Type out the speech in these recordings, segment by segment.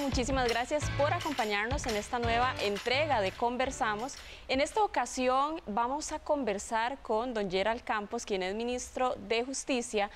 muchísimas gracias por acompañarnos en esta nueva entrega de Conversamos. En esta ocasión vamos a conversar con don Gerald Campos, quien es ministro de Justicia,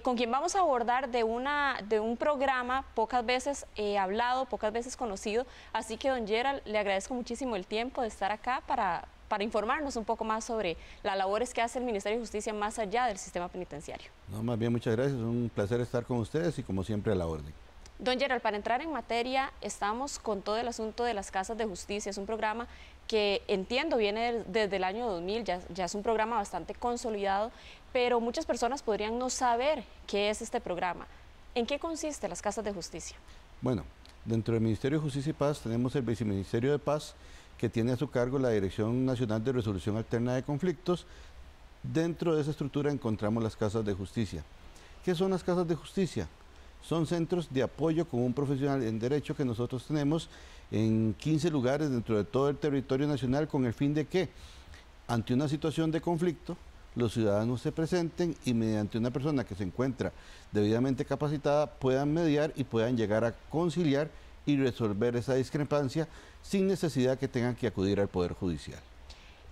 con quien vamos a abordar de un programa pocas veces hablado, pocas veces conocido. Así que, don Gerald, le agradezco muchísimo el tiempo de estar acá para informarnos un poco más sobre las labores que hace el Ministerio de Justicia más allá del sistema penitenciario. No, más bien, muchas gracias. Es un placer estar con ustedes y, como siempre, a la orden. Don Gerald, para entrar en materia, estamos con todo el asunto de las casas de justicia. Es un programa que entiendo viene desde el año 2000, ya es un programa bastante consolidado, pero muchas personas podrían no saber qué es este programa. ¿En qué consiste las casas de justicia? Bueno, dentro del Ministerio de Justicia y Paz tenemos el Viceministerio de Paz, que tiene a su cargo la Dirección Nacional de Resolución Alterna de Conflictos. Dentro de esa estructura encontramos las casas de justicia. ¿Qué son las casas de justicia? Son centros de apoyo con un profesional en derecho que nosotros tenemos en 15 lugares dentro de todo el territorio nacional, con el fin de que, ante una situación de conflicto, los ciudadanos se presenten y, mediante una persona que se encuentra debidamente capacitada, puedan mediar y puedan llegar a conciliar y resolver esa discrepancia sin necesidad que tengan que acudir al Poder Judicial.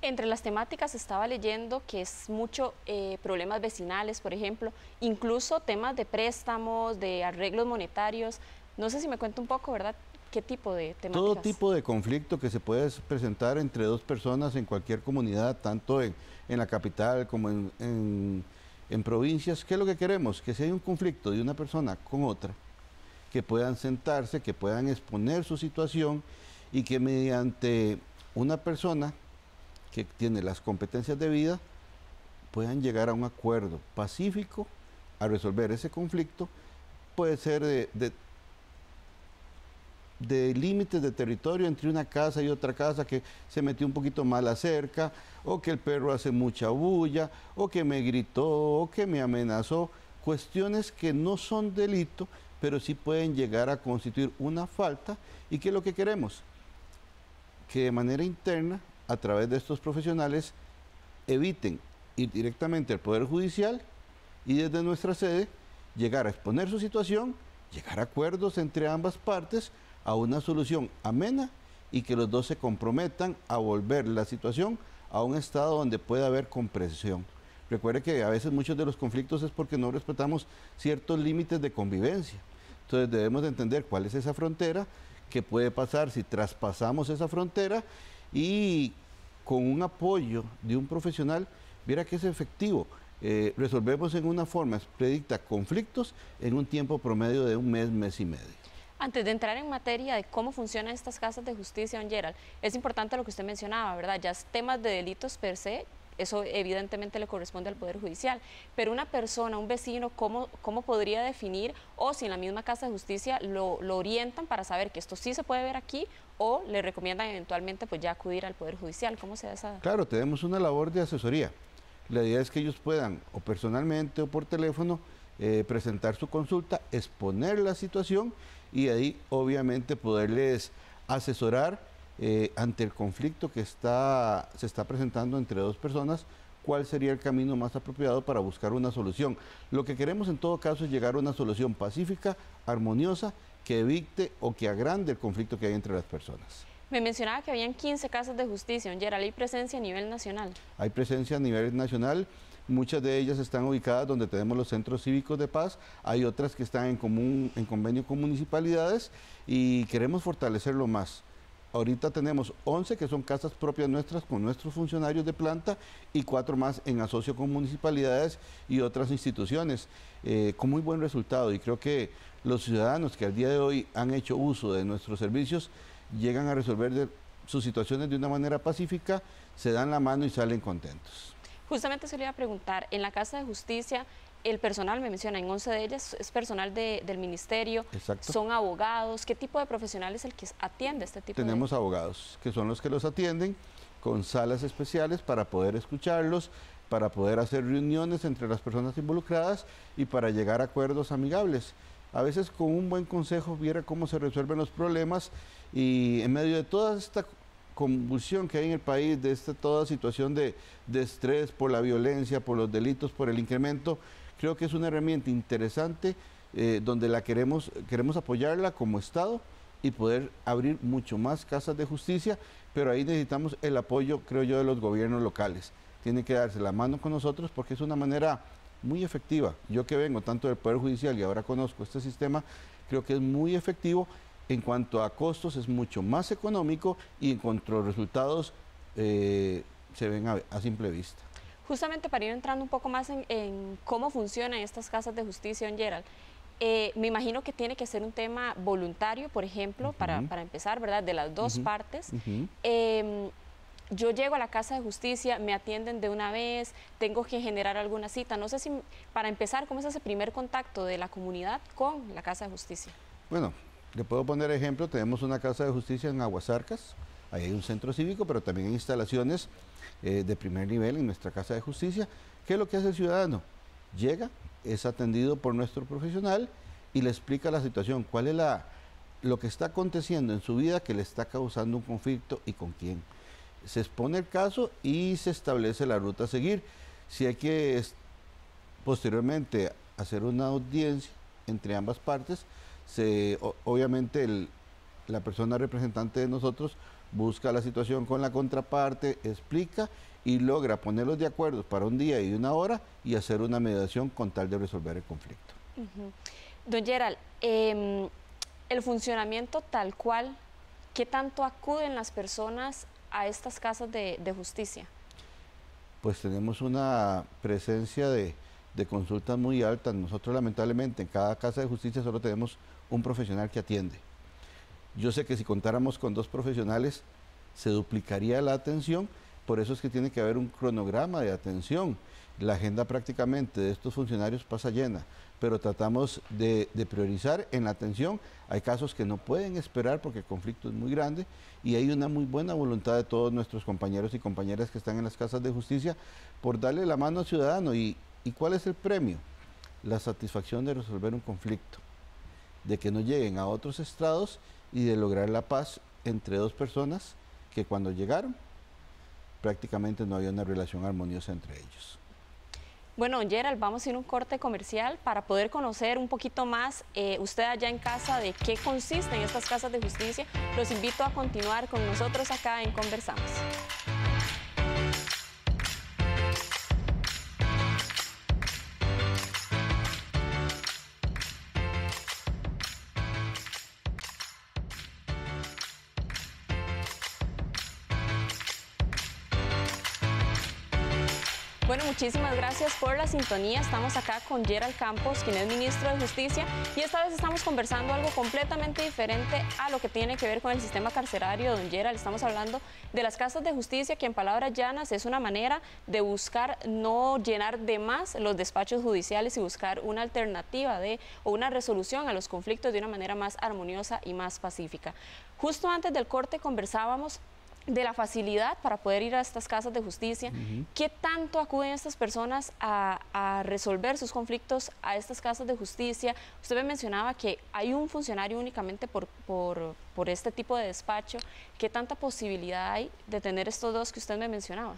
Entre las temáticas estaba leyendo que es mucho problemas vecinales, por ejemplo, incluso temas de préstamos, de arreglos monetarios. No sé si me cuenta un poco, ¿verdad? ¿Qué tipo de temáticas? Todo tipo de conflicto que se puede presentar entre dos personas en cualquier comunidad, tanto en la capital como en provincias. ¿Qué es lo que queremos? Que si hay un conflicto de una persona con otra, que puedan sentarse, que puedan exponer su situación y que mediante una persona que tiene las competencias debidas puedan llegar a un acuerdo pacífico a resolver ese conflicto. Puede ser de límites de territorio entre una casa y otra casa, que se metió un poquito mal la cerca, o que el perro hace mucha bulla, o que me gritó, o que me amenazó. Cuestiones que no son delito, pero sí pueden llegar a constituir una falta. ¿Y qué es lo que queremos? Que de manera interna, a través de estos profesionales, eviten ir directamente al Poder Judicial y desde nuestra sede llegar a exponer su situación, llegar a acuerdos entre ambas partes, a una solución amena y que los dos se comprometan a volver la situación a un estado donde pueda haber comprensión. Recuerde que a veces muchos de los conflictos es porque no respetamos ciertos límites de convivencia. Entonces debemos de entender cuál es esa frontera, qué puede pasar si traspasamos esa frontera, y con un apoyo de un profesional, viera que es efectivo. Resolvemos en una forma expedita conflictos en un tiempo promedio de un mes, mes y medio. Antes de entrar en materia de cómo funcionan estas casas de justicia, don Gerald, es importante lo que usted mencionaba, ¿verdad? Ya es temas de delitos per se, eso evidentemente le corresponde al Poder Judicial, pero una persona, un vecino, ¿cómo podría definir, o si en la misma casa de justicia lo orientan para saber que esto sí se puede ver aquí, o le recomiendan eventualmente pues ya acudir al Poder Judicial? ¿Cómo se da esa? Claro, tenemos una labor de asesoría. La idea es que ellos puedan, o personalmente o por teléfono, presentar su consulta, exponer la situación y ahí obviamente poderles asesorar ante el conflicto que se está presentando entre dos personas, cuál sería el camino más apropiado para buscar una solución. Lo que queremos en todo caso es llegar a una solución pacífica, armoniosa, que evite o que agrande el conflicto que hay entre las personas. Me mencionaba que habían 15 casas de justicia, don Gerald. ¿Hay presencia a nivel nacional? Hay presencia a nivel nacional. Muchas de ellas están ubicadas donde tenemos los centros cívicos de paz. Hay otras que están en convenio con municipalidades y queremos fortalecerlo más. Ahorita tenemos 11 que son casas propias nuestras con nuestros funcionarios de planta y 4 más en asocio con municipalidades y otras instituciones, con muy buen resultado. Y creo que los ciudadanos que al día de hoy han hecho uso de nuestros servicios llegan a resolver sus situaciones de una manera pacífica, se dan la mano y salen contentos. Justamente se le iba a preguntar, en la Casa de Justicia, el personal, me menciona, en 11 de ellas es personal del ministerio. Exacto. Son abogados. ¿Qué tipo de profesional es el que atiende este tipo Tenemos abogados, que son los que los atienden, con salas especiales para poder escucharlos, para poder hacer reuniones entre las personas involucradas y para llegar a acuerdos amigables. A veces con un buen consejo viera cómo se resuelven los problemas, y en medio de toda esta convulsión que hay en el país, de toda situación de estrés por la violencia, por los delitos, por el incremento, creo que es una herramienta interesante donde la queremos apoyarla como Estado y poder abrir mucho más casas de justicia, pero ahí necesitamos el apoyo, creo yo, de los gobiernos locales. Tienen que darse la mano con nosotros porque es una manera muy efectiva. Yo que vengo tanto del Poder Judicial y ahora conozco este sistema, creo que es muy efectivo. En cuanto a costos, es mucho más económico y en cuanto a los resultados se ven a simple vista. Justamente para ir entrando un poco más en cómo funcionan estas casas de justicia, don Gerald, me imagino que tiene que ser un tema voluntario, por ejemplo, para empezar, ¿verdad? De las dos partes. Yo llego a la casa de justicia, me atienden de una vez, tengo que generar alguna cita. No sé si, para empezar, ¿cómo es ese primer contacto de la comunidad con la casa de justicia? Bueno, le puedo poner ejemplo, tenemos una casa de justicia en Aguasarcas, ahí hay un centro cívico, pero también hay instalaciones de primer nivel en nuestra casa de justicia. ¿Qué es lo que hace el ciudadano? Llega, es atendido por nuestro profesional y le explica la situación, cuál es lo que está aconteciendo en su vida que le está causando un conflicto y con quién. Se expone el caso y se establece la ruta a seguir. Si hay que posteriormente hacer una audiencia entre ambas partes, obviamente la persona representante de nosotros busca la situación con la contraparte, explica y logra ponerlos de acuerdo para un día y una hora y hacer una mediación con tal de resolver el conflicto. Don Gerald, el funcionamiento tal cual, ¿qué tanto acuden las personas a estas casas de justicia? Pues tenemos una presencia de consultas muy alta. Nosotros lamentablemente en cada casa de justicia solo tenemos un profesional que atiende. Yo sé que si contáramos con 2 profesionales se duplicaría la atención, por eso es que tiene que haber un cronograma de atención. La agenda prácticamente de estos funcionarios pasa llena, pero tratamos de priorizar en la atención. Hay casos que no pueden esperar porque el conflicto es muy grande y hay una muy buena voluntad de todos nuestros compañeros y compañeras que están en las casas de justicia por darle la mano al ciudadano. ¿Y cuál es el premio? La satisfacción de resolver un conflicto, de que no lleguen a otros estrados y de lograr la paz entre 2 personas que cuando llegaron prácticamente no había una relación armoniosa entre ellos. Bueno, don Gerald, vamos a ir a un corte comercial para poder conocer un poquito más usted allá en casa de qué consisten estas casas de justicia. Los invito a continuar con nosotros acá en Conversamos. Bueno, muchísimas gracias por la sintonía. Estamos acá con Gerald Campos, quien es ministro de Justicia, y esta vez estamos conversando algo completamente diferente a lo que tiene que ver con el sistema carcerario, don Gerald. Estamos hablando de las casas de justicia, que en palabras llanas es una manera de buscar no llenar de más los despachos judiciales y buscar una alternativa o una resolución a los conflictos de una manera más armoniosa y más pacífica. Justo antes del corte conversábamos de la facilidad para poder ir a estas casas de justicia. ¿Qué tanto acuden estas personas a resolver sus conflictos a estas casas de justicia? Usted me mencionaba que hay un funcionario únicamente por este tipo de despacho. ¿Qué tanta posibilidad hay de tener estos 2 que usted me mencionaba?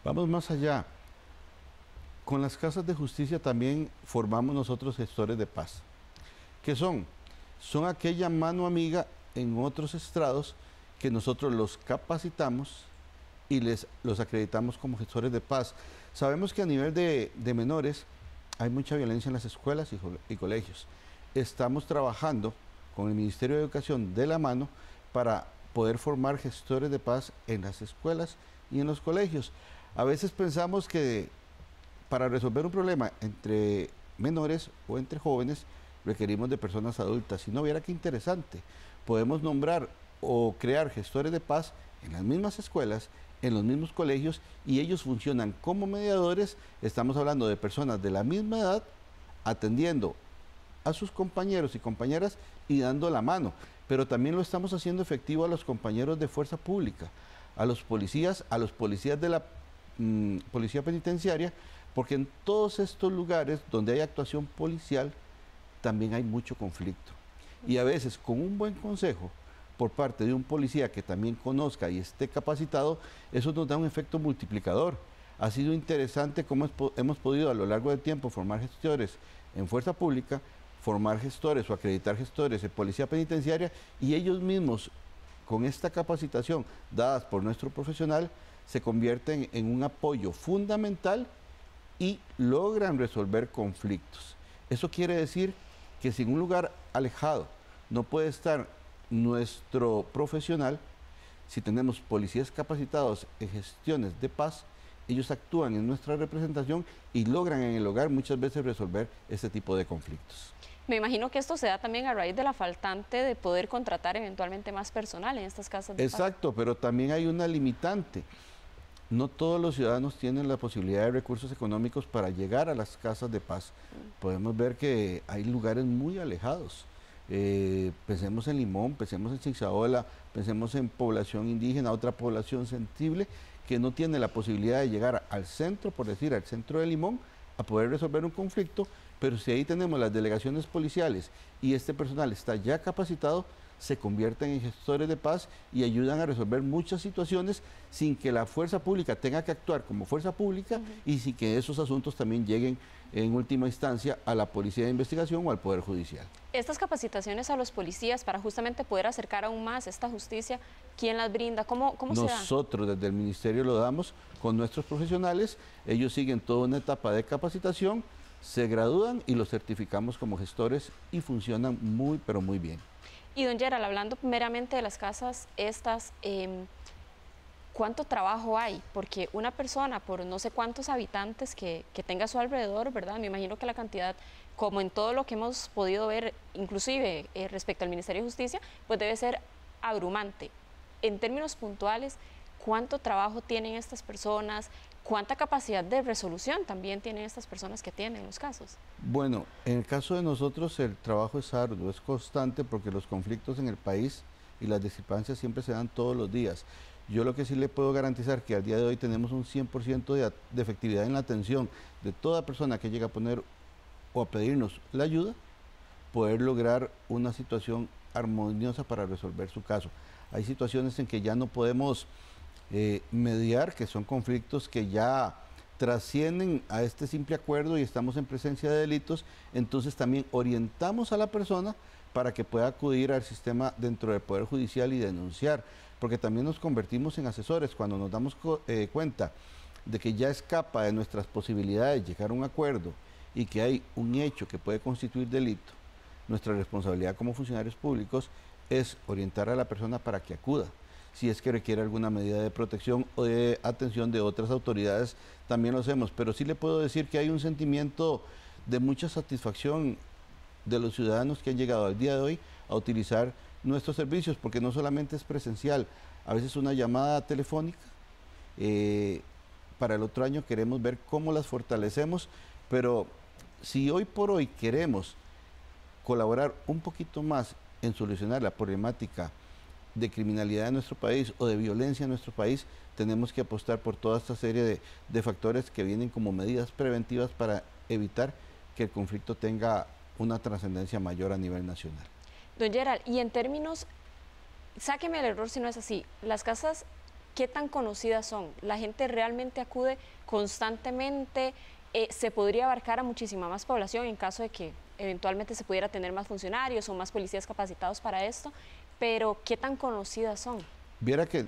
Vamos más allá. Con las casas de justicia también formamos nosotros gestores de paz. ¿Qué son? Son aquella mano amiga en otros estrados que nosotros los capacitamos y los acreditamos como gestores de paz. Sabemos que a nivel de menores hay mucha violencia en las escuelas y colegios. Estamos trabajando con el Ministerio de Educación de la mano para poder formar gestores de paz en las escuelas y en los colegios. A veces pensamos que para resolver un problema entre menores o entre jóvenes requerimos de personas adultas. Si no, viera qué interesante. Podemos nombrar o crear gestores de paz en las mismas escuelas, en los mismos colegios, y ellos funcionan como mediadores. Estamos hablando de personas de la misma edad atendiendo a sus compañeros y compañeras y dando la mano, pero también lo estamos haciendo efectivo a los compañeros de fuerza pública, a los policías de la policía penitenciaria, porque en todos estos lugares donde hay actuación policial también hay mucho conflicto, y a veces con un buen consejo por parte de un policía que también conozca y esté capacitado, eso nos da un efecto multiplicador. Ha sido interesante cómo hemos podido a lo largo del tiempo formar gestores en fuerza pública, formar gestores o acreditar gestores de policía penitenciaria y ellos mismos, con esta capacitación dadas por nuestro profesional, se convierten en un apoyo fundamental y logran resolver conflictos. Eso quiere decir que si en un lugar alejado no puede estar nuestro profesional, si tenemos policías capacitados en gestiones de paz, ellos actúan en nuestra representación y logran en el hogar muchas veces resolver este tipo de conflictos. Me imagino que esto se da también a raíz de la faltante de poder contratar eventualmente más personal en estas casas de paz. Exacto, pero también hay una limitante. No todos los ciudadanos tienen la posibilidad de recursos económicos para llegar a las casas de paz. Podemos ver que hay lugares muy alejados. Pensemos en Limón, pensemos en Zigzaola, pensemos en población indígena, otra población sensible que no tiene la posibilidad de llegar al centro, por decir, al centro de Limón, a poder resolver un conflicto, pero si ahí tenemos las delegaciones policiales y este personal está ya capacitado, se convierten en gestores de paz y ayudan a resolver muchas situaciones sin que la fuerza pública tenga que actuar como fuerza pública y sin que esos asuntos también lleguen en última instancia a la policía de investigación o al Poder Judicial. Estas capacitaciones a los policías para justamente poder acercar aún más esta justicia, ¿quién las brinda? ¿Cómo se da? Nosotros desde el Ministerio lo damos con nuestros profesionales, ellos siguen toda una etapa de capacitación, se gradúan y los certificamos como gestores y funcionan muy, pero muy bien. Y don Gerald, hablando meramente de las casas estas, ¿cuánto trabajo hay? Porque una persona por no sé cuántos habitantes que tenga a su alrededor, ¿verdad? Me imagino que la cantidad, como en todo lo que hemos podido ver, inclusive respecto al Ministerio de Justicia, pues debe ser abrumante. En términos puntuales, ¿cuánto trabajo tienen estas personas? ¿Cuánta capacidad de resolución también tienen estas personas que tienen los casos? Bueno, en el caso de nosotros el trabajo es arduo, es constante porque los conflictos en el país y las discrepancias siempre se dan todos los días. Yo lo que sí le puedo garantizar que al día de hoy tenemos un 100% de efectividad en la atención de toda persona que llega a poner o a pedirnos la ayuda, poder lograr una situación armoniosa para resolver su caso. Hay situaciones en que ya no podemos mediar, que son conflictos que ya trascienden a este simple acuerdo y estamos en presencia de delitos, entonces también orientamos a la persona para que pueda acudir al sistema dentro del Poder Judicial y denunciar, porque también nos convertimos en asesores cuando nos damos cuenta de que ya escapa de nuestras posibilidades llegar a un acuerdo y que hay un hecho que puede constituir delito. Nuestra responsabilidad como funcionarios públicos es orientar a la persona para que acuda. Si es que requiere alguna medida de protección o de atención de otras autoridades, también lo hacemos. Pero sí le puedo decir que hay un sentimiento de mucha satisfacción de los ciudadanos que han llegado al día de hoy a utilizar nuestros servicios, porque no solamente es presencial, a veces una llamada telefónica. Para el otro año queremos ver cómo las fortalecemos, pero si hoy por hoy queremos colaborar un poquito más en solucionar la problemática de criminalidad en nuestro país o de violencia en nuestro país, tenemos que apostar por toda esta serie de factores que vienen como medidas preventivas para evitar que el conflicto tenga una trascendencia mayor a nivel nacional. Don Gerald, y en términos, sáqueme el error si no es así, las casas, ¿qué tan conocidas son? ¿La gente realmente acude constantemente? ¿Se podría abarcar a muchísima más población en caso de que eventualmente se pudiera tener más funcionarios o más policías capacitados para esto? Pero, ¿qué tan conocidas son? Viera que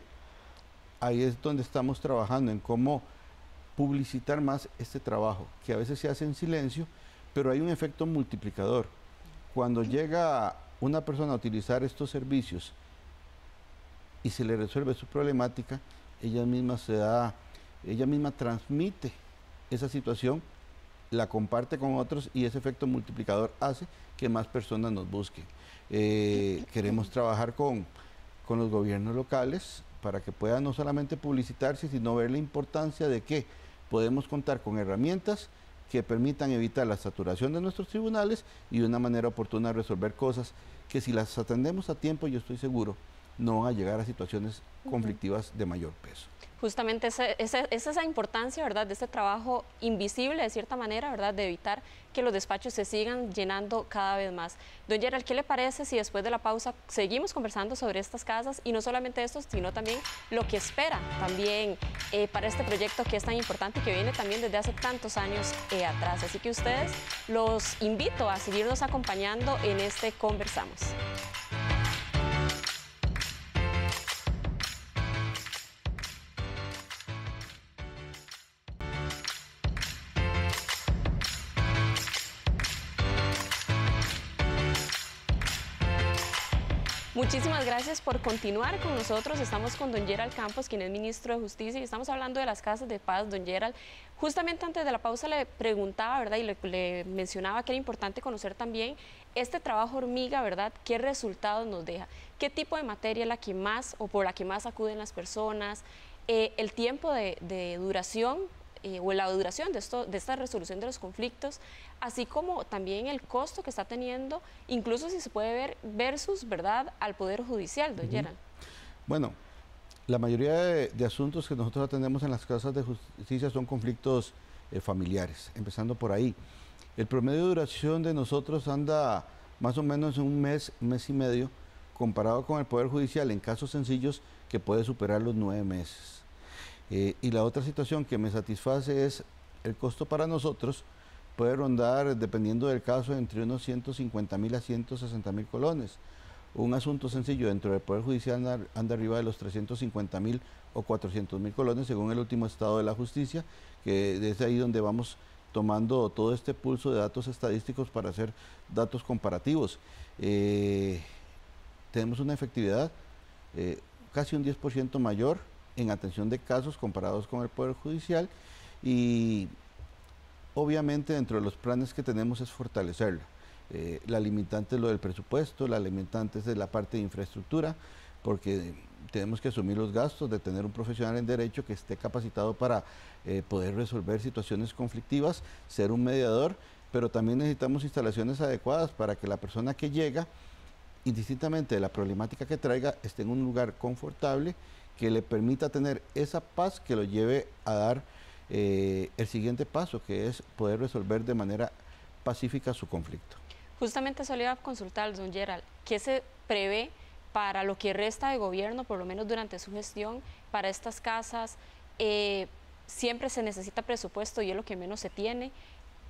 ahí es donde estamos trabajando, en cómo publicitar más este trabajo, que a veces se hace en silencio, pero hay un efecto multiplicador. Cuando llega una persona a utilizar estos servicios y se le resuelve su problemática, ella misma transmite esa situación, la comparte con otros y ese efecto multiplicador hace que más personas nos busquen. Queremos trabajar con los gobiernos locales para que puedan no solamente publicitarse, sino ver la importancia de que podemos contar con herramientas que permitan evitar la saturación de nuestros tribunales y de una manera oportuna resolver cosas que si las atendemos a tiempo, yo estoy seguro no van a llegar a situaciones conflictivas de mayor peso. Justamente es esa importancia, ¿verdad?, de este trabajo invisible, de cierta manera, ¿verdad?, de evitar que los despachos se sigan llenando cada vez más. Don Gerald, ¿qué le parece si después de la pausa seguimos conversando sobre estas casas y no solamente esto, sino también lo que espera también para este proyecto que es tan importante y que viene también desde hace tantos años atrás? Así que ustedes los invito a seguirnos acompañando en este Conversamos. Muchísimas gracias por continuar con nosotros. Estamos con don Gerald Campos, quien es ministro de Justicia, y estamos hablando de las casas de paz. Don Gerald, justamente antes de la pausa le preguntaba, ¿verdad?, y le mencionaba que era importante conocer también este trabajo hormiga, ¿verdad?, qué resultados nos deja, qué tipo de materia es la que más o por la que más acuden las personas, el tiempo de duración o la duración de esta resolución de los conflictos, así como también el costo que está teniendo, incluso si se puede ver versus, ¿verdad?, al Poder Judicial, don Gerald. Bueno, la mayoría de asuntos que nosotros atendemos en las casas de justicia son conflictos familiares, empezando por ahí. El promedio de duración de nosotros anda más o menos en un mes y medio, comparado con el Poder Judicial en casos sencillos que puede superar los 9 meses. Y la otra situación que me satisface es el costo para nosotros puede rondar, dependiendo del caso, entre unos 150.000 a 160.000 colones. Un asunto sencillo dentro del Poder Judicial anda arriba de los 350.000 o 400.000 colones, según el último estado de la justicia, que es ahí donde vamos tomando todo este pulso de datos estadísticos para hacer datos comparativos. Tenemos una efectividad casi un 10% mayor en atención de casos comparados con el Poder Judicial, y obviamente dentro de los planes que tenemos es fortalecerla. La limitante es lo del presupuesto, la limitante es de la parte de infraestructura, porque tenemos que asumir los gastos de tener un profesional en derecho que esté capacitado para poder resolver situaciones conflictivas, ser un mediador, pero también necesitamos instalaciones adecuadas para que la persona que llega, indistintamente de la problemática que traiga, esté en un lugar confortable que le permita tener esa paz que lo lleve a dar el siguiente paso, que es poder resolver de manera pacífica su conflicto. Justamente eso le iba a consultar, don Gerald, ¿qué se prevé para lo que resta de gobierno, por lo menos durante su gestión, para estas casas? Siempre se necesita presupuesto y es lo que menos se tiene.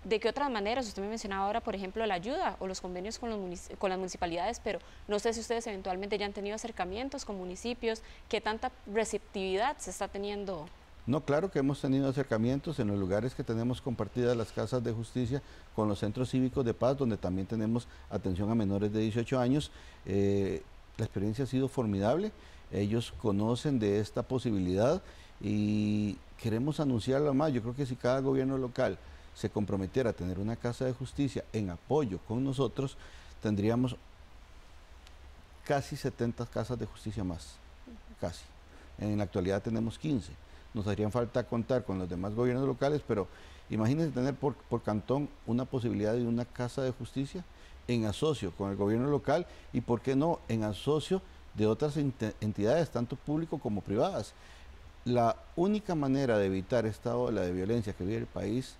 ¿De qué otras maneras? Usted me mencionaba ahora, por ejemplo, la ayuda o los convenios con las municipalidades, pero no sé si ustedes eventualmente ya han tenido acercamientos con municipios, ¿qué tanta receptividad se está teniendo? No, claro que hemos tenido acercamientos en los lugares que tenemos compartidas las casas de justicia con los centros cívicos de paz, donde también tenemos atención a menores de 18 años. La experiencia ha sido formidable, ellos conocen de esta posibilidad y queremos anunciarla más. Yo creo que si cada gobierno local se comprometiera a tener una casa de justicia en apoyo con nosotros, tendríamos casi 70 casas de justicia más, casi. En la actualidad tenemos 15. Nos harían falta contar con los demás gobiernos locales, pero imagínense tener por cantón una posibilidad de una casa de justicia en asocio con el gobierno local y, ¿por qué no?, en asocio de otras entidades, tanto público como privadas. La única manera de evitar esta ola de violencia que vive el país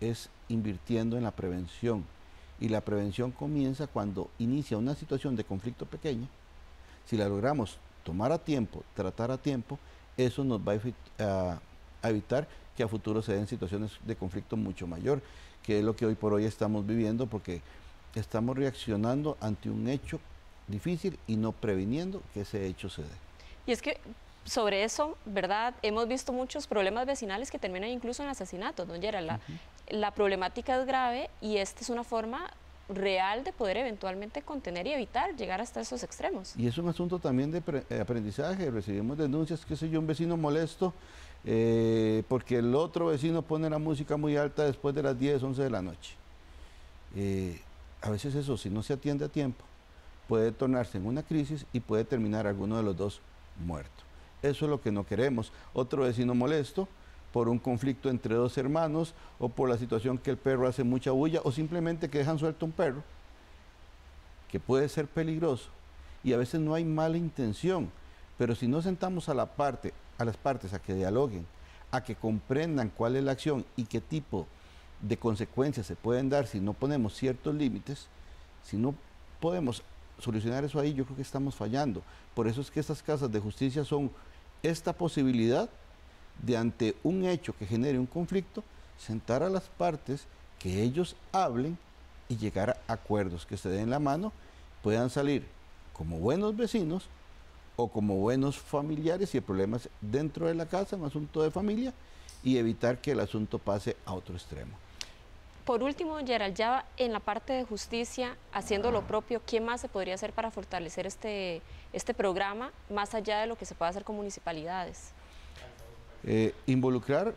es invirtiendo en la prevención, y la prevención comienza cuando inicia una situación de conflicto pequeña. Si la logramos tomar a tiempo, tratar a tiempo, eso nos va a evitar que a futuro se den situaciones de conflicto mucho mayor, que es lo que hoy por hoy estamos viviendo, porque estamos reaccionando ante un hecho difícil y no previniendo que ese hecho se dé. Y es que sobre eso, ¿verdad?, hemos visto muchos problemas vecinales que terminan incluso en asesinatos, don Gerald. La problemática es grave y esta es una forma real de poder eventualmente contener y evitar llegar hasta esos extremos. Y es un asunto también de aprendizaje. Recibimos denuncias, qué sé yo, un vecino molesto porque el otro vecino pone la música muy alta después de las 10, 11 de la noche. A veces eso, si no se atiende a tiempo, puede tornarse en una crisis y puede terminar alguno de los dos muerto. Eso es lo que no queremos. Otro vecino molesto por un conflicto entre dos hermanos, o por la situación que el perro hace mucha bulla, o simplemente que dejan suelto un perro, que puede ser peligroso, y a veces no hay mala intención, pero si no sentamos a las partes a que dialoguen, a que comprendan cuál es la acción y qué tipo de consecuencias se pueden dar si no ponemos ciertos límites, si no podemos solucionar eso ahí, yo creo que estamos fallando. Por eso es que estas casas de justicia son esta posibilidad de, ante un hecho que genere un conflicto, sentar a las partes, que ellos hablen y llegar a acuerdos, que se den la mano, puedan salir como buenos vecinos o como buenos familiares, si el problema es dentro de la casa, un asunto de familia, y evitar que el asunto pase a otro extremo. Por último, Gerald, ya en la parte de justicia, haciendo lo propio, ¿qué más se podría hacer para fortalecer este programa, más allá de lo que se puede hacer con municipalidades? Involucrar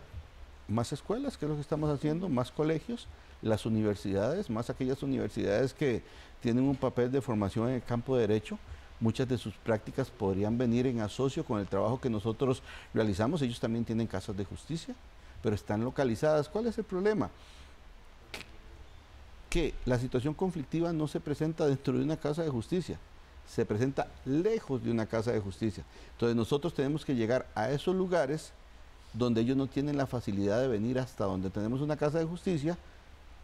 más escuelas, que es lo que estamos haciendo, más colegios, las universidades, más aquellas universidades que tienen un papel de formación en el campo de derecho. Muchas de sus prácticas podrían venir en asocio con el trabajo que nosotros realizamos. Ellos también tienen casas de justicia, pero están localizadas. ¿Cuál es el problema? Que la situación conflictiva no se presenta dentro de una casa de justicia, se presenta lejos de una casa de justicia. Entonces nosotros tenemos que llegar a esos lugares donde ellos no tienen la facilidad de venir hasta donde tenemos una casa de justicia,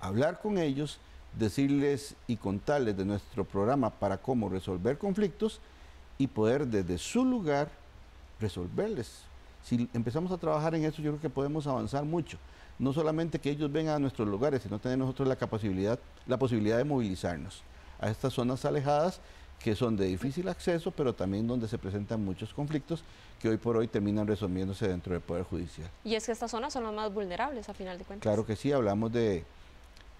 hablar con ellos, decirles y contarles de nuestro programa para cómo resolver conflictos y poder desde su lugar resolverles. Si empezamos a trabajar en eso, yo creo que podemos avanzar mucho. No solamente que ellos vengan a nuestros lugares, sino tener nosotros la posibilidad de movilizarnos a estas zonas alejadas que son de difícil acceso, pero también donde se presentan muchos conflictos que hoy por hoy terminan resolviéndose dentro del Poder Judicial. Y es que estas zonas son las más vulnerables, a final de cuentas. Claro que sí, hablamos de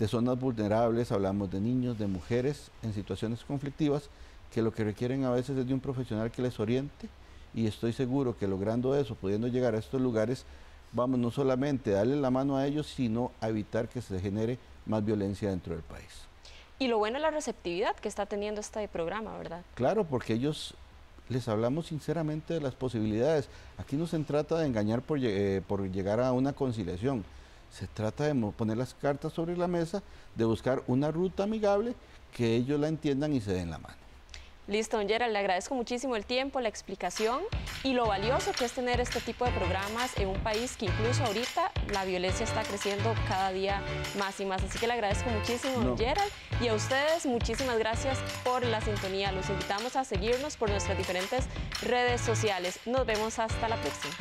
zonas vulnerables, hablamos de niños, de mujeres en situaciones conflictivas, que lo que requieren a veces es de un profesional que les oriente, y estoy seguro que logrando eso, pudiendo llegar a estos lugares, vamos no solamente a darle la mano a ellos, sino a evitar que se genere más violencia dentro del país. Y lo bueno es la receptividad que está teniendo este programa, ¿verdad? Claro, porque ellos les hablamos sinceramente de las posibilidades. Aquí no se trata de engañar por llegar a una conciliación. Se trata de poner las cartas sobre la mesa, de buscar una ruta amigable, que ellos la entiendan y se den la mano. Listo, don Gerald, le agradezco muchísimo el tiempo, la explicación y lo valioso que es tener este tipo de programas en un país que incluso ahorita la violencia está creciendo cada día más y más. Así que le agradezco muchísimo, don Gerald, y a ustedes muchísimas gracias por la sintonía. Los invitamos a seguirnos por nuestras diferentes redes sociales. Nos vemos hasta la próxima.